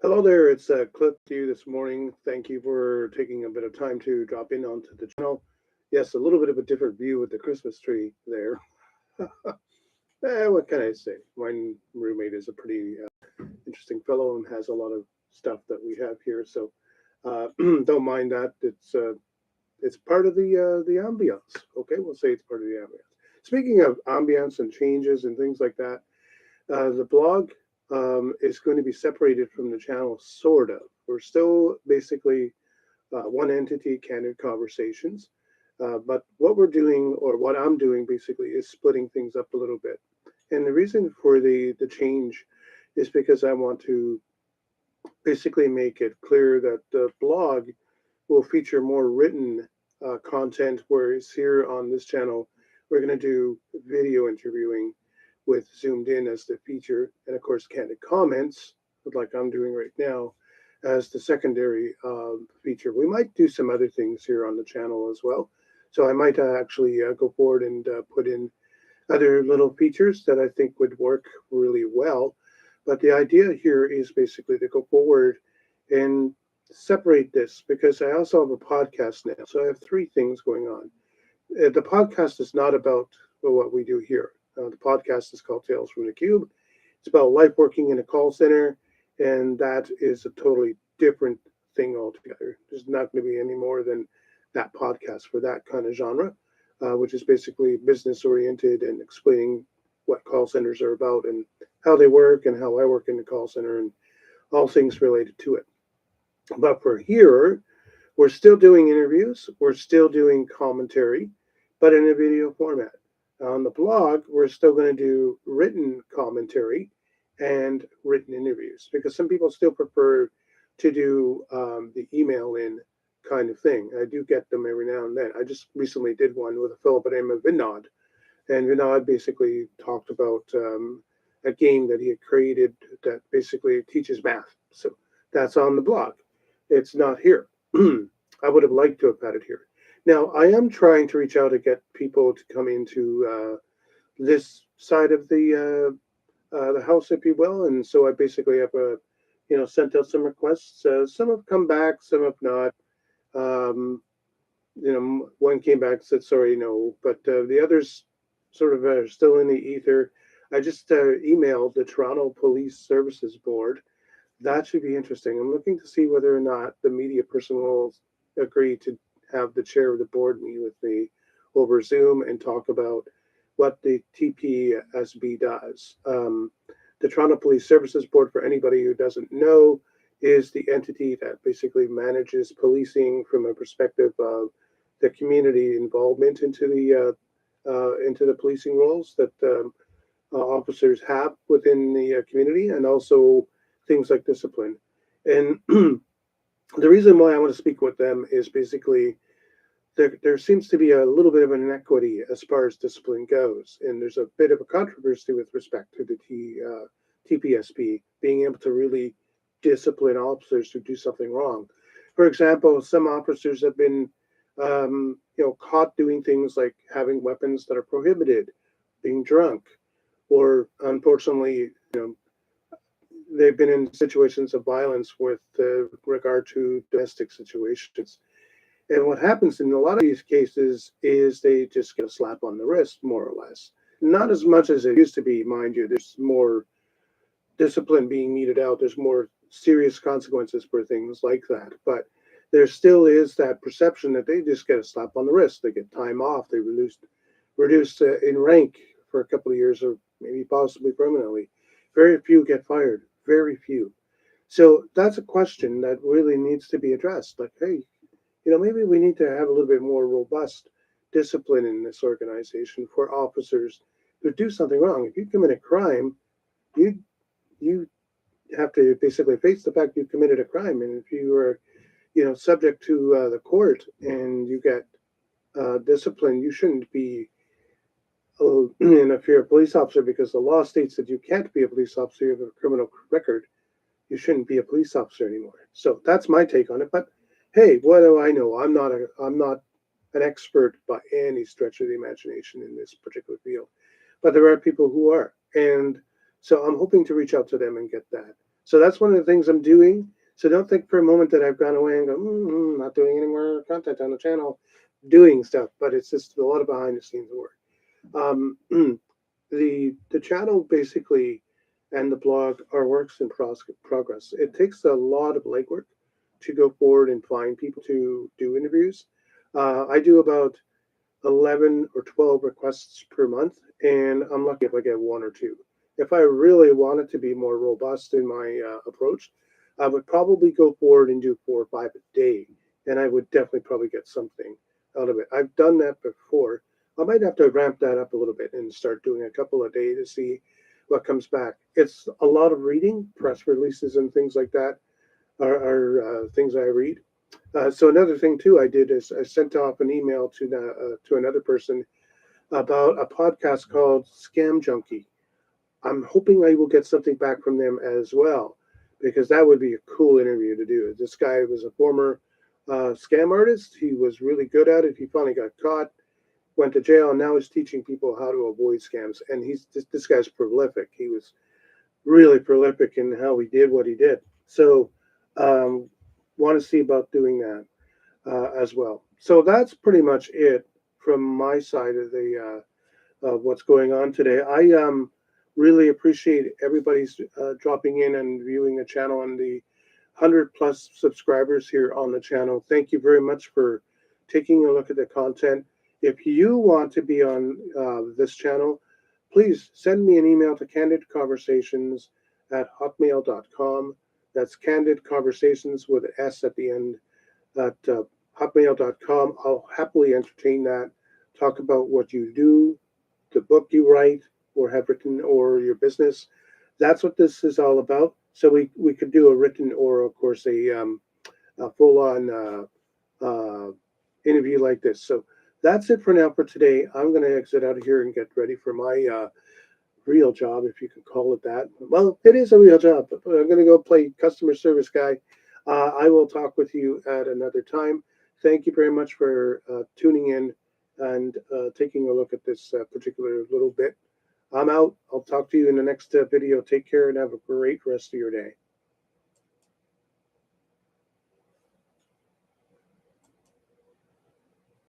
Hello there, it's Cliff to you this morning. Thank you for taking a bit of time to drop in onto the channel. Yes, a little bit of a different view with the Christmas tree there. What can I say? My roommate is a pretty interesting fellow and has a lot of stuff that we have here, so don't mind that. It's part of the ambiance. Okay, we'll say it's part of the ambiance. Speaking of ambiance and changes and things like that, the blog is going to be separated from the channel, sort of. We're still basically one entity, Candid Conversations. But what we're doing, or what I'm doing basically, is splitting things up a little bit. And the reason for the change is because I want to basically make it clear that the blog will feature more written content, whereas here on this channel, we're going to do video interviewing with zoomed in as the feature, and of course, candid comments, like I'm doing right now, as the secondary feature. We might do some other things here on the channel as well. So I might actually go forward and put in other little features that I think would work really well. But the idea here is basically to go forward and separate this because I also have a podcast now. So I have three things going on. The podcast is not about what we do here. The podcast is called Tales from the Cube. It's about life working in a call center, and that is a totally different thing altogether. There's not going to be any more than that podcast for that kind of genre, which is basically business oriented and explaining what call centers are about and how they work and how I work in the call center and all things related to it. But for here, we're still doing interviews, we're still doing commentary, but in a video format. On the blog, we're still going to do written commentary and written interviews because some people still prefer to do the email in kind of thing. I do get them every now and then. I just recently did one with a fellow by the name of Vinod, and Vinod basically talked about a game that he had created that basically teaches math. So that's on the blog. It's not here. I would have liked to have had it here. Now, I am trying to reach out to get people to come into this side of the house, if you will, and so I basically have sent out some requests. Some have come back, some have not. Um, one came back and said sorry, no, but the others sort of are still in the ether. I just emailed the Toronto Police Services Board. That should be interesting. I'm looking to see whether or not the media person will agree to have the chair of the board meet with me over Zoom and talk about what the TPSB does. The Toronto Police Services Board, for anybody who doesn't know, is the entity that basically manages policing from a perspective of the community involvement into the policing roles that officers have within the community, and also things like discipline. And the reason why I want to speak with them is basically there seems to be a little bit of an inequity as far as discipline goes, and there's a bit of a controversy with respect to the TPSP being able to really discipline officers who do something wrong. For example, some officers have been, caught doing things like having weapons that are prohibited, being drunk, or unfortunately, they've been in situations of violence with regard to domestic situations. And what happens in a lot of these cases is they just get a slap on the wrist, more or less. Not as much as it used to be, mind you. There's more discipline being meted out. There's more serious consequences for things like that. But there still is that perception that they just get a slap on the wrist. They get time off. They reduced in rank for a couple of years, or maybe possibly permanently. Very few get fired. Very few. So that's a question that really needs to be addressed. Like, hey, maybe we need to have a little bit more robust discipline in this organization for officers who do something wrong. If you commit a crime, you you have to basically face the fact you've committed a crime. And if you are, subject to the court and you get discipline, you shouldn't be and if you're a police officer, because the law states that you can't be a police officer, you have a criminal record, you shouldn't be a police officer anymore. So that's my take on it. But hey, what do I know? I'm not an expert by any stretch of the imagination in this particular field, but there are people who are, and so I'm hoping to reach out to them and get that. So that's one of the things I'm doing. So don't think for a moment that I've gone away and go, not doing any more content on the channel, doing stuff. But it's just a lot of behind the scenes work. Um, the channel basically and the blog are works in progress. It takes a lot of legwork to go forward and find people to do interviews. I do about 11 or 12 requests per month, and I'm lucky if I get one or two. If I really wanted to be more robust in my approach, I would probably go forward and do 4 or 5 a day, and I would definitely probably get something out of it. I've done that before. I might have to ramp that up a little bit and start doing a couple a day to see what comes back. It's a lot of reading, press releases and things like that are things I read. So another thing too I did is I sent off an email to another person about a podcast called Scam Junkie. I'm hoping I will get something back from them as well, because that would be a cool interview to do. This guy was a former scam artist. He was really good at it. He finally got caught, went to jail, and now he's teaching people how to avoid scams. And this guy's prolific. He was really prolific in how he did what he did. So, want to see about doing that as well. So that's pretty much it from my side of the of what's going on today. I really appreciate everybody's dropping in and viewing the channel and the 100+ subscribers here on the channel. Thank you very much for taking a look at the content. If you want to be on this channel, please send me an email to candidconversations@hotmail.com. That's Candid Conversations with an S at the end at hotmail.com. I'll happily entertain that. Talk about what you do, the book you write or have written, or your business. That's what this is all about. So we could do a written or, of course, a full-on interview like this. So that's it for now for today. I'm going to exit out of here and get ready for my real job, if you could call it that. Well, it is a real job. But I'm going to go play customer service guy. I will talk with you at another time. Thank you very much for tuning in and taking a look at this particular little bit. I'm out. I'll talk to you in the next video. Take care and have a great rest of your day.